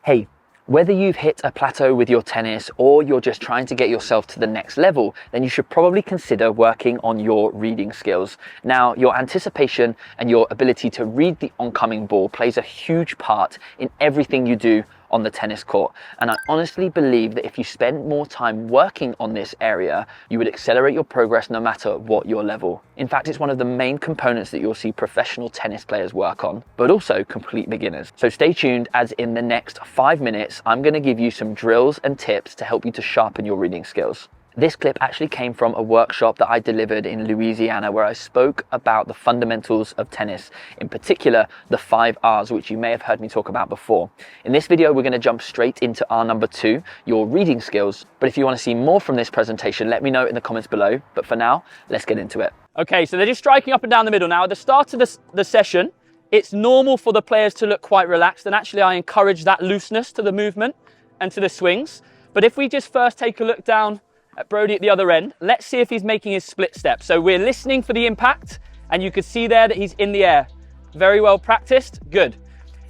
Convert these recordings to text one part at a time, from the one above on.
Hey, whether you've hit a plateau with your tennis or you're just trying to get yourself to the next level, then you should probably consider working on your reading skills. Now, your anticipation and your ability to read the oncoming ball plays a huge part in everything you do on the tennis court. And I honestly believe that if you spend more time working on this area, you would accelerate your progress no matter what your level. In fact, it's one of the main components that you'll see professional tennis players work on, but also complete beginners. So stay tuned, as in the next 5 minutes, I'm going to give you some drills and tips to help you to sharpen your reading skills. This clip actually came from a workshop that I delivered in Louisiana, where I spoke about the fundamentals of tennis, in particular the 5 R's, which you may have heard me talk about before. In this video, we're going to jump straight into R number 2, your reading skills. But if you want to see more from this presentation, let me know in the comments below. But for now, let's get into it. Okay, so they're just striking up and down the middle now. At the start of the session, it's normal for the players to look quite relaxed, and actually I encourage that looseness to the movement and to the swings. But if we just first take a look down at Broady at the other end, let's see if he's making his split step. So we're listening for the impact, and you can see there that he's in the air. Very well practiced, good.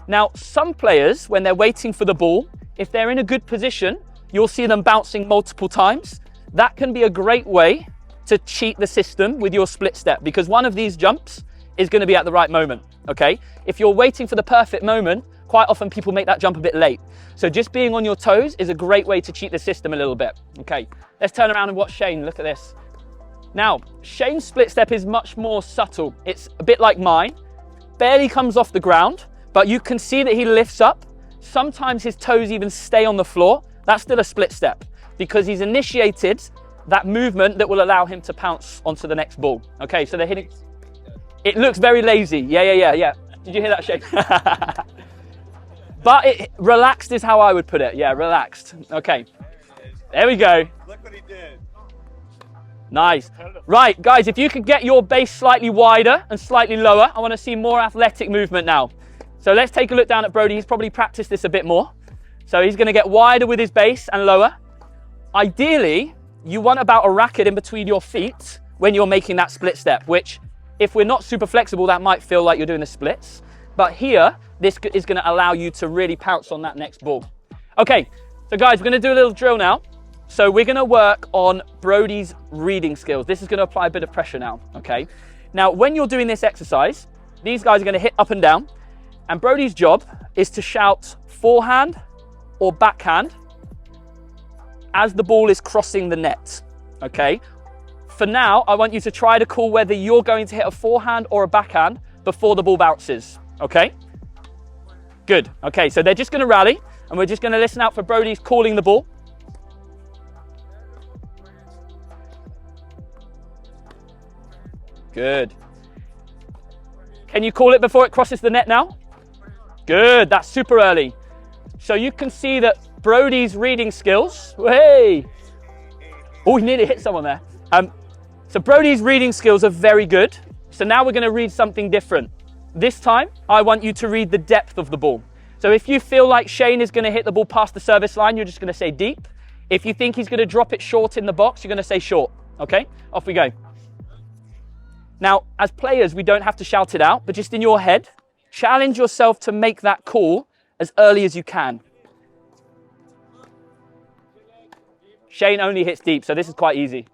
Now, some players, when they're waiting for the ball, if they're in a good position, you'll see them bouncing multiple times. That can be a great way to cheat the system with your split step, because one of these jumps is going to be at the right moment, okay? If you're waiting for the perfect moment, quite often people make that jump a bit late. So just being on your toes is a great way to cheat the system a little bit. Okay, let's turn around and watch Shane. Look at this. Now, Shane's split step is much more subtle. It's a bit like mine. Barely comes off the ground, but you can see that he lifts up. Sometimes his toes even stay on the floor. That's still a split step because he's initiated that movement that will allow him to pounce onto the next ball. Okay, so they're hitting. It looks very lazy. Yeah. Did you hear that, Shane? But relaxed is how I would put it. Yeah, relaxed. Okay. There we go. Look what he did. Nice. Right, guys, if you could get your base slightly wider and slightly lower, I want to see more athletic movement now. So let's take a look down at Broady. He's probably practiced this a bit more. So he's going to get wider with his base and lower. Ideally, you want about a racket in between your feet when you're making that split step, which if we're not super flexible, that might feel like you're doing the splits. But here, this is going to allow you to really pounce on that next ball. Okay, so guys, we're going to do a little drill now. So we're going to work on Broady's reading skills. This is going to apply a bit of pressure now, okay? Now, when you're doing this exercise, these guys are going to hit up and down, and Broady's job is to shout forehand or backhand as the ball is crossing the net, okay? For now, I want you to try to call whether you're going to hit a forehand or a backhand before the ball bounces. Okay, good. Okay, so they're just going to rally, and we're just going to listen out for Broady's calling the ball. Good. Can you call it before it crosses the net now? Good, that's super early. So you can see that Broady's reading skills, hey! Oh, he nearly hit someone there. So Broady's reading skills are very good. So now we're going to read something different. This time, I want you to read the depth of the ball. So if you feel like Shane is going to hit the ball past the service line, you're just going to say deep. If you think he's going to drop it short in the box, you're going to say short. Okay, off we go. Now, as players, we don't have to shout it out, but just in your head, challenge yourself to make that call as early as you can. Shane only hits deep, so this is quite easy.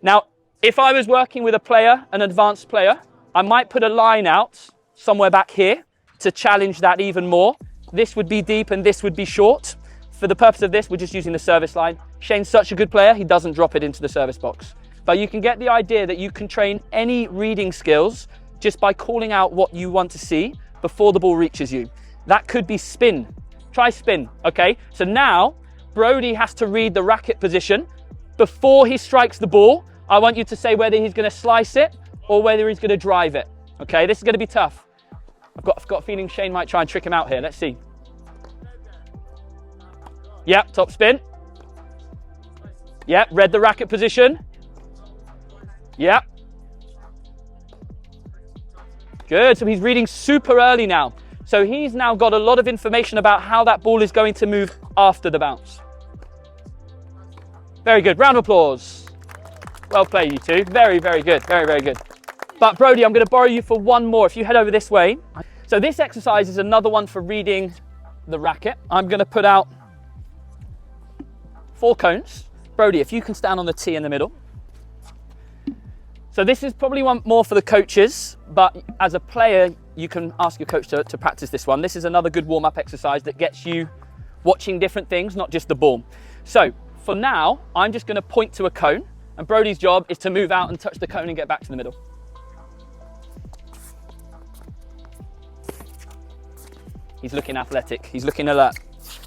Now, if I was working with a player, an advanced player, I might put a line out somewhere back here to challenge that even more. This would be deep and this would be short. For the purpose of this, we're just using the service line. Shane's such a good player, he doesn't drop it into the service box. But you can get the idea that you can train any reading skills just by calling out what you want to see before the ball reaches you. That could be spin. Try spin, okay? So now, Broady has to read the racket position. Before he strikes the ball, I want you to say whether he's going to slice it or whether he's going to drive it. Okay, this is going to be tough. I've got a feeling Shane might try and trick him out here. Let's see. Yep, top spin. Yep, read the racket position. Yep. Good, so he's reading super early now. So he's now got a lot of information about how that ball is going to move after the bounce. Very good, round of applause. Well played, you two. Very, very good, very good. But Broady, I'm going to borrow you for one more. If you head over this way. So this exercise is another one for reading the racket, I'm going to put out 4 cones. Broady, if you can stand on the tee in the middle. So this is probably one more for the coaches, but as a player, you can ask your coach to practice this one. This is another good warm-up exercise that gets you watching different things, not just the ball. So for now, I'm just going to point to a cone, and Brody's job is to move out and touch the cone and get back to the middle. He's looking athletic, he's looking alert.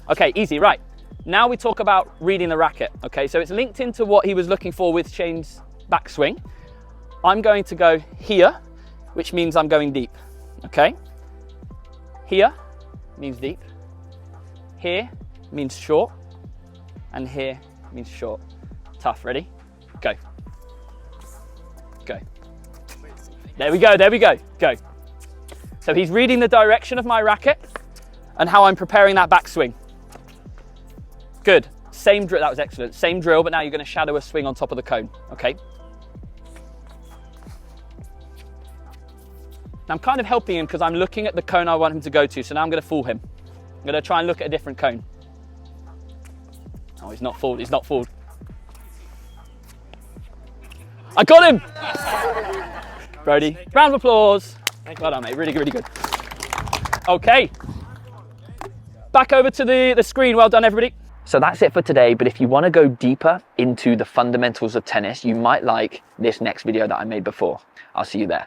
Okay, easy, right. Now we talk about reading the racket. Okay, so it's linked into what he was looking for with Shane's backswing. I'm going to go here, which means I'm going deep, okay? Here means deep. Here means short. And here means short. Tough, ready? Go. Go. There we go, there we go, go. So he's reading the direction of my racket and how I'm preparing that backswing. Good, same drill, that was excellent. Same drill, but now you're gonna shadow a swing on top of the cone, okay? Now I'm kind of helping him because I'm looking at the cone I want him to go to, so now I'm going to fool him. I'm going to try and look at a different cone. Oh, he's not fooled, he's not fooled. I got him! Broady, round of applause. Well done, mate, really good, really good. Okay, back over to the screen. Well done, everybody. So that's it for today, but if you want to go deeper into the fundamentals of tennis, you might like this next video that I made before. I'll see you there.